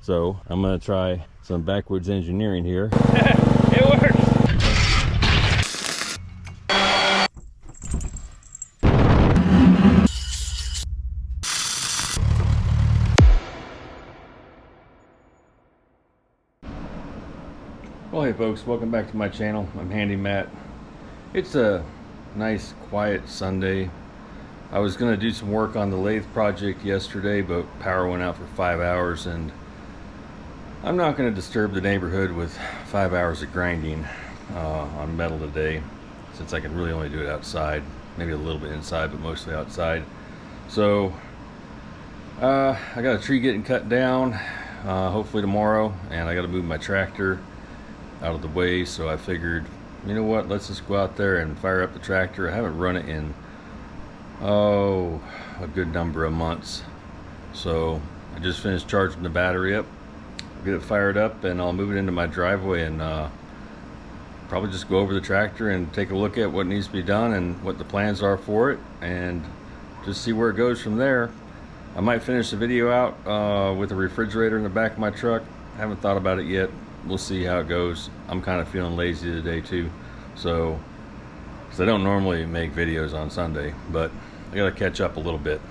So I'm gonna try some backwoods engineering here. It works. Well, hey folks, welcome back to my channel. I'm Handy Matt. It's a nice quiet Sunday. I was gonna do some work on the lathe project yesterday, but power went out for 5 hours, and I'm not gonna disturb the neighborhood with 5 hours of grinding on metal today, since I can really only do it outside, maybe a little bit inside, but mostly outside. So I got a tree getting cut down hopefully tomorrow, and I got to move my tractor out of the way. So I figured, you know what, let's just go out there and fire up the tractor. I haven't run it in a good number of months, so I just finished charging the battery up, get it fired up, and I'll move it into my driveway and probably just go over the tractor and take a look at what needs to be done and what the plans are for it, and just see where it goes from there. I might finish the video out with a refrigerator in the back of my truck. I haven't thought about it yet. We'll see how it goes. I'm kind of feeling lazy today too, so because I don't normally make videos on Sunday, but I gotta catch up a little bit.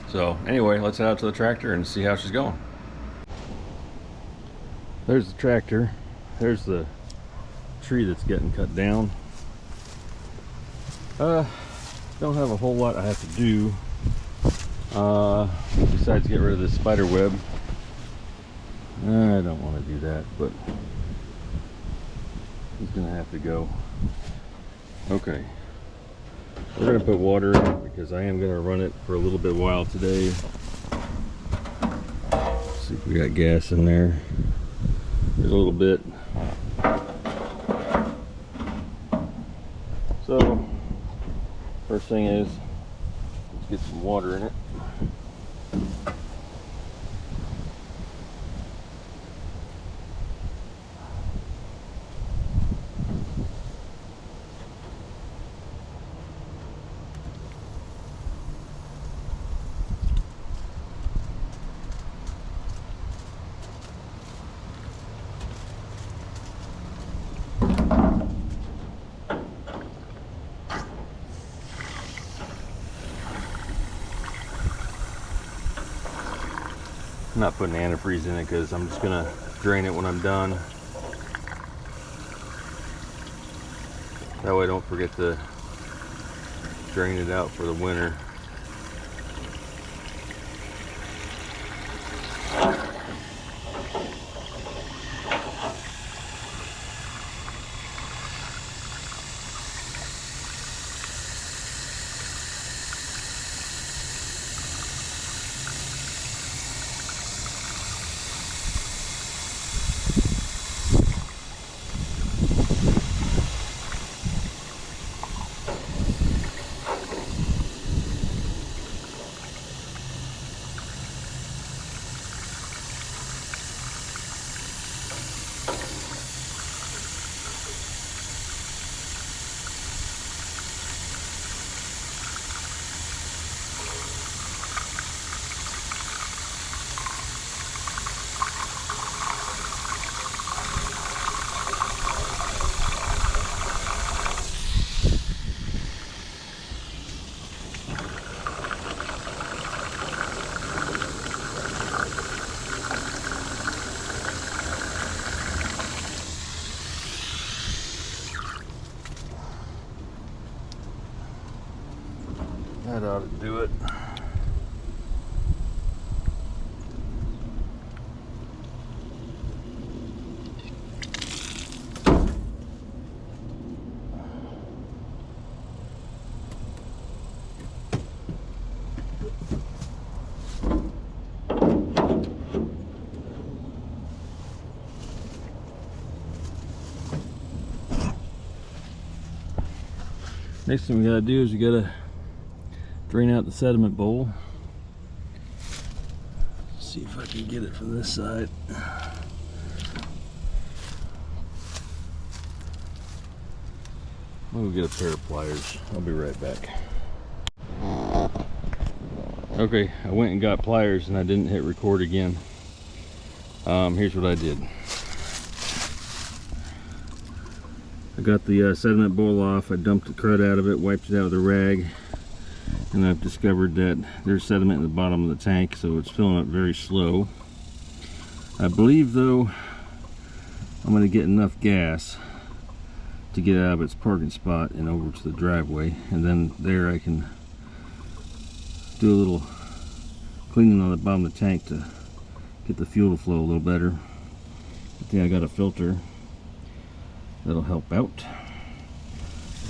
So anyway, let's head out to the tractor and see how she's going. There's the tractor. There's the tree that's getting cut down. Don't have a whole lot I have to do besides get rid of this spider web. I don't want to do that, but he's gonna have to go. Okay, we're gonna put water in it because I am gonna run it for a little bit while today. Let's see if we got gas in there. There's a little bit. So first thing is, let's get some water in it. I'm not putting antifreeze in it because I'm just gonna drain it when I'm done. That way I don't forget to drain it out for the winter. That ought to do it. Next thing we gotta do is we gotta drain out the sediment bowl. See if I can get it from this side. We'll get a pair of pliers. I'll be right back. Okay, I went and got pliers and I didn't hit record again. Here's what I did. I got the sediment bowl off. I dumped the crud out of it, wiped it out with a rag, and I've discovered that there's sediment in the bottom of the tank, so it's filling up very slow. I believe though I'm going to get enough gas to get out of its parking spot and over to the driveway, and then there I can do a little cleaning on the bottom of the tank to get the fuel to flow a little better. I think I got a filter that'll help out.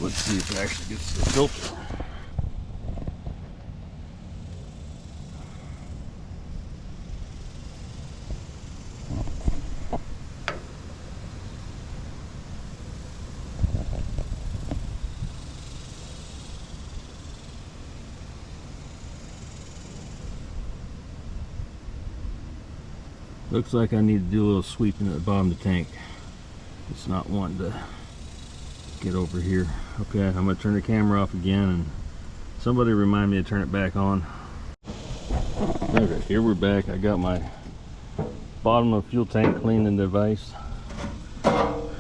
Let's see if it actually gets to the filter. Looks like I need to do a little sweeping at the bottom of the tank. It's not wanting to get over here. Okay, I'm going to turn the camera off again, and somebody remind me to turn it back on. Okay, here we're back. I got my bottom of the fuel tank cleaning device. Let's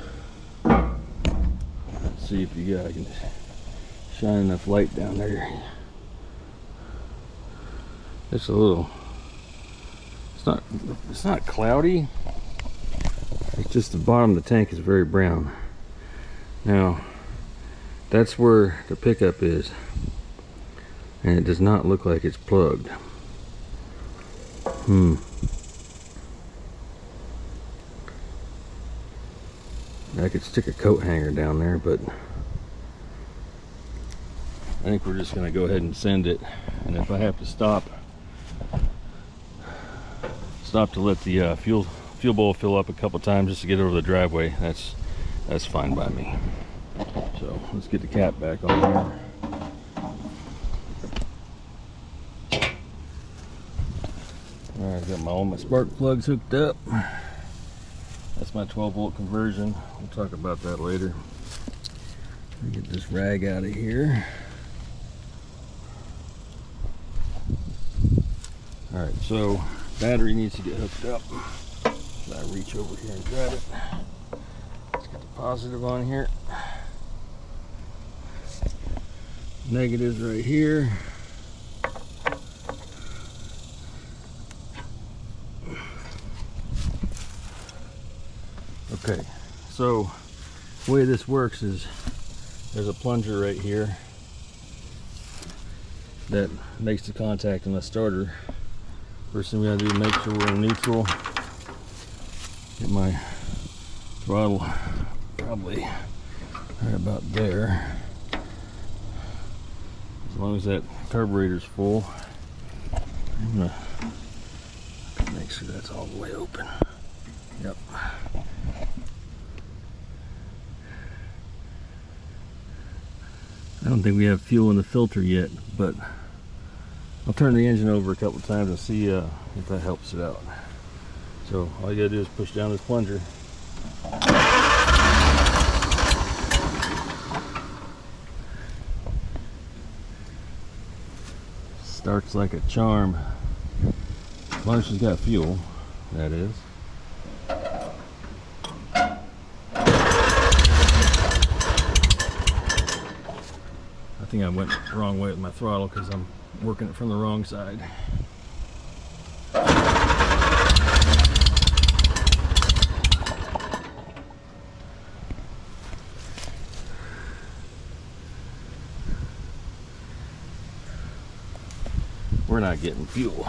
see if I can shine enough light down there. It's a little... It's not cloudy. It's just the bottom of the tank is very brown. Now, that's where the pickup is, and it does not look like it's plugged. I could stick a coat hanger down there, but I think we're just going to go ahead and send it. And if I have to stop to let the fuel bowl fill up a couple times just to get over the driveway, that's fine by me. So let's get the cap back on here. All right, got all my spark plugs hooked up. That's my 12-volt conversion. We'll talk about that later. Let me get this rag out of here. All right, so battery needs to get hooked up. So I reach over here and grab it. Let's get the positive on here. Negatives right here. Okay, so the way this works is there's a plunger right here that makes the contact on the starter. First thing we gotta do is make sure we're in neutral. Get my throttle probably right about there. As long as that carburetor's full, I'm gonna make sure that's all the way open. Yep. I don't think we have fuel in the filter yet, but I'll turn the engine over a couple times and see if that helps it out. So all you gotta do is push down this plunger. Starts like a charm. As long as she's got fuel, that is. I think I went the wrong way with my throttle because I'm working it from the wrong side. We're not getting fuel.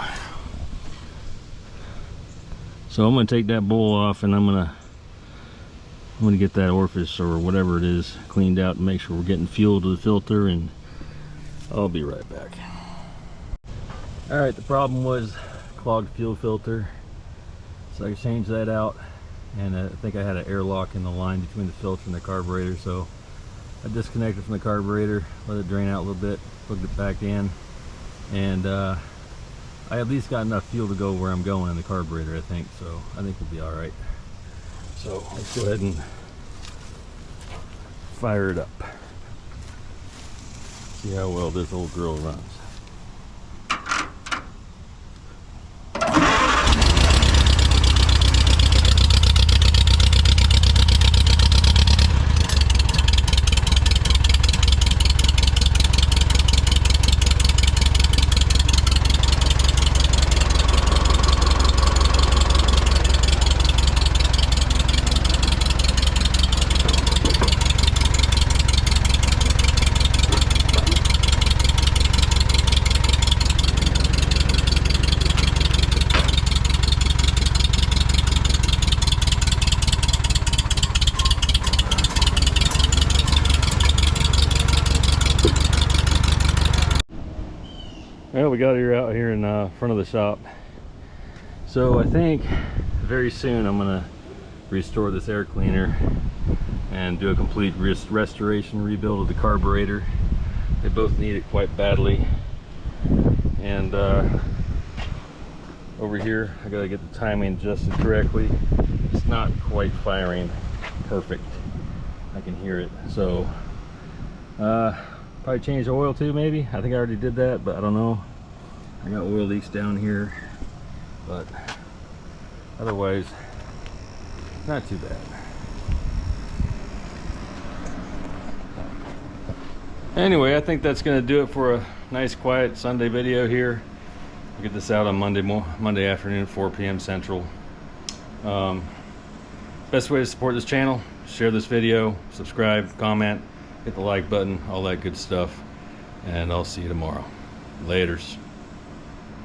So I'm going to take that bowl off, and I'm going to get that orifice or whatever it is cleaned out and make sure we're getting fuel to the filter, and I'll be right back. Alright, the problem was clogged fuel filter, so I changed that out, and I think I had an airlock in the line between the filter and the carburetor, so I disconnected from the carburetor, let it drain out a little bit, plugged it back in, and I at least got enough fuel to go where I'm going in the carburetor, I think, so I think we'll be alright. So let's go ahead and fire it up. See how well this old girl runs. Well, we got her out here in front of the shop. So I think very soon I'm gonna restore this air cleaner and do a complete restoration rebuild of the carburetor. They both need it quite badly. And over here I gotta get the timing adjusted correctly. It's not quite firing perfect. I can hear it. So probably change the oil too, maybe. I think I already did that, but I don't know. I got oil leaks down here, but otherwise not too bad. Anyway, I think that's going to do it for a nice quiet Sunday video here. I'll get this out on Monday afternoon, 4 p.m. Central. Best way to support this channel: share this video, subscribe, comment, hit the like button, all that good stuff. And I'll see you tomorrow. Laters.